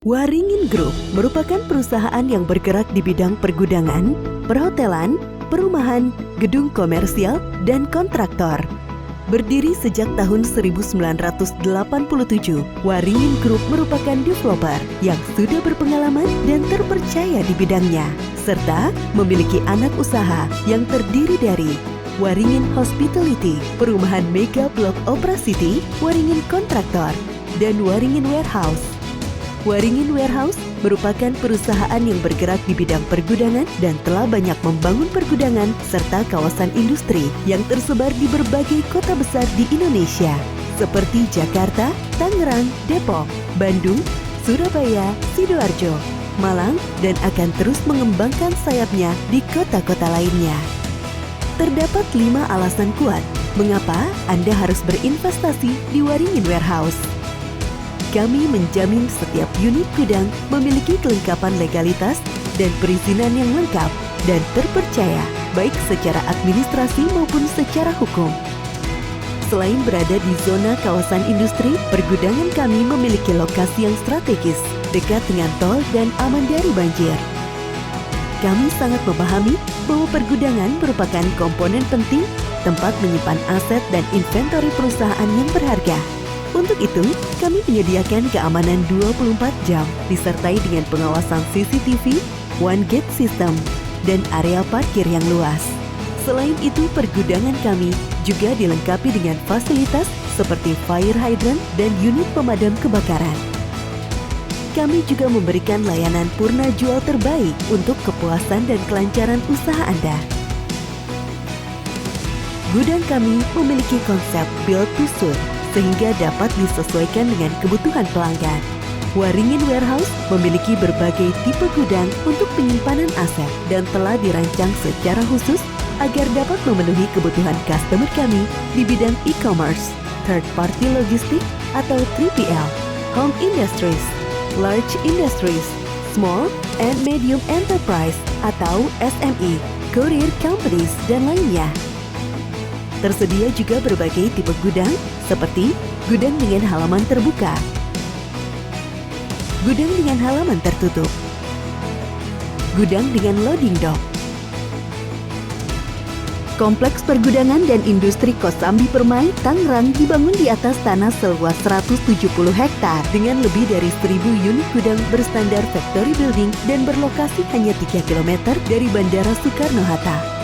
Waringin Group merupakan perusahaan yang bergerak di bidang pergudangan, perhotelan, perumahan, gedung komersial, dan kontraktor. Berdiri sejak tahun 1987, Waringin Group merupakan developer yang sudah berpengalaman dan terpercaya di bidangnya, serta memiliki anak usaha yang terdiri dari Waringin Hospitality, Perumahan Mega Blok Opera City, Waringin Kontraktor, dan Waringin Warehouse. Waringin Warehouse merupakan perusahaan yang bergerak di bidang pergudangan dan telah banyak membangun pergudangan serta kawasan industri yang tersebar di berbagai kota besar di Indonesia, seperti Jakarta, Tangerang, Depok, Bandung, Surabaya, Sidoarjo, Malang, dan akan terus mengembangkan sayapnya di kota-kota lainnya. Terdapat 5 alasan kuat mengapa Anda harus berinvestasi di Waringin Warehouse. Kami menjamin setiap unit gudang memiliki kelengkapan legalitas dan perizinan yang lengkap dan terpercaya, baik secara administrasi maupun secara hukum. Selain berada di zona kawasan industri, pergudangan kami memiliki lokasi yang strategis, dekat dengan tol dan aman dari banjir. Kami sangat memahami bahwa pergudangan merupakan komponen penting tempat menyimpan aset dan inventory perusahaan yang berharga. Untuk itu, kami menyediakan keamanan 24 jam, disertai dengan pengawasan CCTV, One Gate System, dan area parkir yang luas. Selain itu, pergudangan kami juga dilengkapi dengan fasilitas seperti fire hydrant dan unit pemadam kebakaran. Kami juga memberikan layanan purna jual terbaik untuk kepuasan dan kelancaran usaha Anda. Gudang kami memiliki konsep build to suit, sehingga dapat disesuaikan dengan kebutuhan pelanggan. Waringin Warehouse memiliki berbagai tipe gudang untuk penyimpanan aset dan telah dirancang secara khusus agar dapat memenuhi kebutuhan customer kami di bidang e-commerce, third party logistik atau 3PL, home industries, large industries, small and medium enterprise atau SME, courier companies, dan lainnya. Tersedia juga berbagai tipe gudang seperti gudang dengan halaman terbuka, gudang dengan halaman tertutup, gudang dengan loading dock. Kompleks pergudangan dan industri Kosambi Permai, Tangerang dibangun di atas tanah seluas 170 hektar dengan lebih dari 1.000 unit gudang berstandar factory building dan berlokasi hanya 3 km dari Bandara Soekarno-Hatta.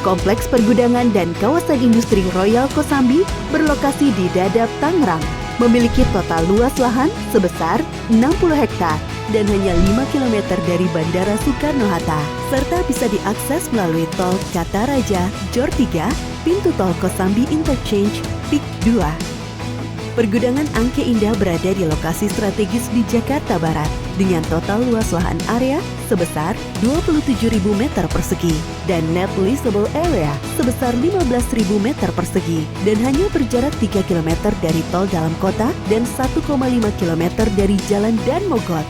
Kompleks pergudangan dan kawasan industri Royal Kosambi berlokasi di Dadap, Tangerang, memiliki total luas lahan sebesar 60 hektar dan hanya 5 km dari Bandara Soekarno-Hatta, serta bisa diakses melalui tol Kataraja, Jor 3, pintu tol Kosambi Interchange, PIK 2. Pergudangan Angke Indah berada di lokasi strategis di Jakarta Barat dengan total luas lahan area sebesar 27.000 meter persegi dan net leasable area sebesar 15.000 meter persegi dan hanya berjarak 3 km dari tol dalam kota dan 1,5 km dari Jalan Dan Mogot.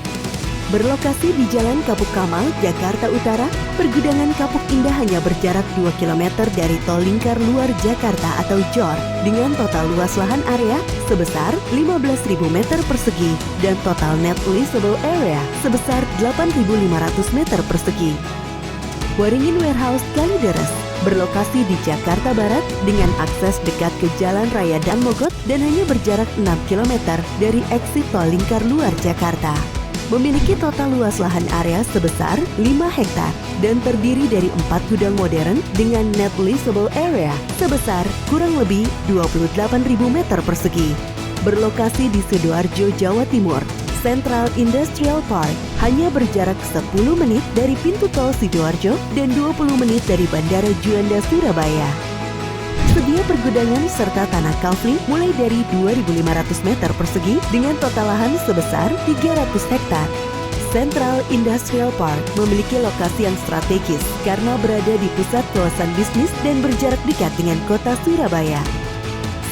Berlokasi di Jalan Kapuk Kamal, Jakarta Utara, pergudangan Kapuk Indah hanya berjarak 2 km dari tol lingkar luar Jakarta atau JOR dengan total luas lahan area sebesar 15.000 meter persegi dan total net leasable area sebesar 8.500 meter persegi. Waringin Warehouse Kalideres berlokasi di Jakarta Barat dengan akses dekat ke Jalan Raya Dan Mogot dan hanya berjarak 6 km dari eksit tol lingkar luar Jakarta. Memiliki total luas lahan area sebesar 5 hektar dan terdiri dari 4 gudang modern dengan net leasable area sebesar kurang lebih 28.000 meter persegi. Berlokasi di Sidoarjo, Jawa Timur, Central Industrial Park hanya berjarak 10 menit dari pintu tol Sidoarjo dan 20 menit dari Bandara Juanda, Surabaya. Sedia pergudangan serta tanah kafling mulai dari 2.500 meter persegi dengan total lahan sebesar 300 hektar. Central Industrial Park memiliki lokasi yang strategis karena berada di pusat kawasan bisnis dan berjarak dekat dengan kota Surabaya.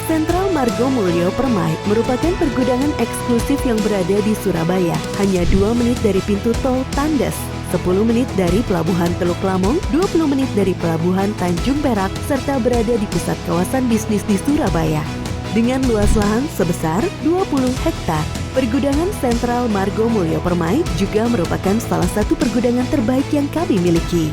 Central Margo Mulyo Permai merupakan pergudangan eksklusif yang berada di Surabaya, hanya 2 menit dari pintu tol Tandes, 10 menit dari Pelabuhan Teluk Lamong, 20 menit dari Pelabuhan Tanjung Perak, serta berada di pusat kawasan bisnis di Surabaya. Dengan luas lahan sebesar 20 hektar. Pergudangan Sentral Margo Mulyo Permai juga merupakan salah satu pergudangan terbaik yang kami miliki.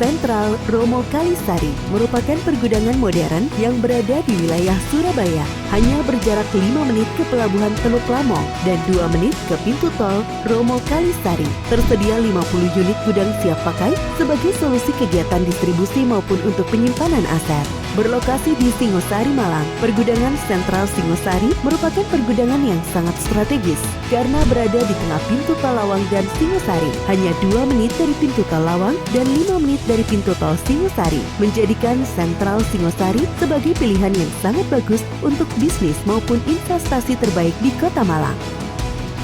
Sentral Romo Kalisari merupakan pergudangan modern yang berada di wilayah Surabaya. Hanya berjarak 5 menit ke Pelabuhan Teluk Lamo dan 2 menit ke pintu tol Romo Kalisari. Tersedia 50 unit gudang siap pakai sebagai solusi kegiatan distribusi maupun untuk penyimpanan aset. Berlokasi di Singosari, Malang, pergudangan Sentral Singosari merupakan pergudangan yang sangat strategis karena berada di tengah pintu tol Lawang dan Singosari. Hanya 2 menit dari pintu tol Lawang dan 5 menit dari pintu tol Singosari, menjadikan Sentral Singosari sebagai pilihan yang sangat bagus untuk bisnis maupun investasi terbaik di Kota Malang.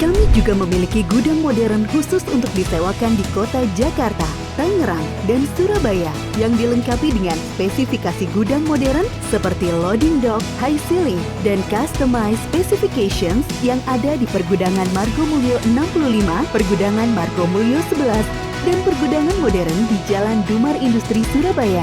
Kami juga memiliki gudang modern khusus untuk disewakan di Kota Jakarta, Tangerang, dan Surabaya yang dilengkapi dengan spesifikasi gudang modern seperti loading dock, high ceiling, dan customized specifications yang ada di Pergudangan Margo Mulyo 65, Pergudangan Margo Mulyo 11, dan pergudangan modern di Jalan Dumar Industri Surabaya.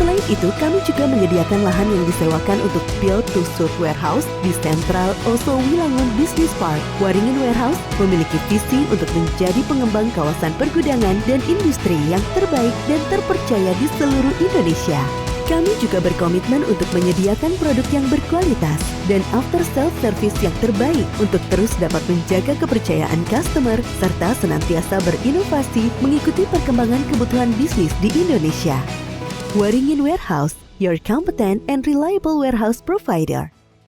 Selain itu, kami juga menyediakan lahan yang disewakan untuk build-to-suit warehouse di Sentral Oso Wilangun Business Park. Waringin Warehouse memiliki visi untuk menjadi pengembang kawasan pergudangan dan industri yang terbaik dan terpercaya di seluruh Indonesia. Kami juga berkomitmen untuk menyediakan produk yang berkualitas dan after sales service yang terbaik untuk terus dapat menjaga kepercayaan customer serta senantiasa berinovasi mengikuti perkembangan kebutuhan bisnis di Indonesia. Waringin Warehouse, your competent and reliable warehouse provider.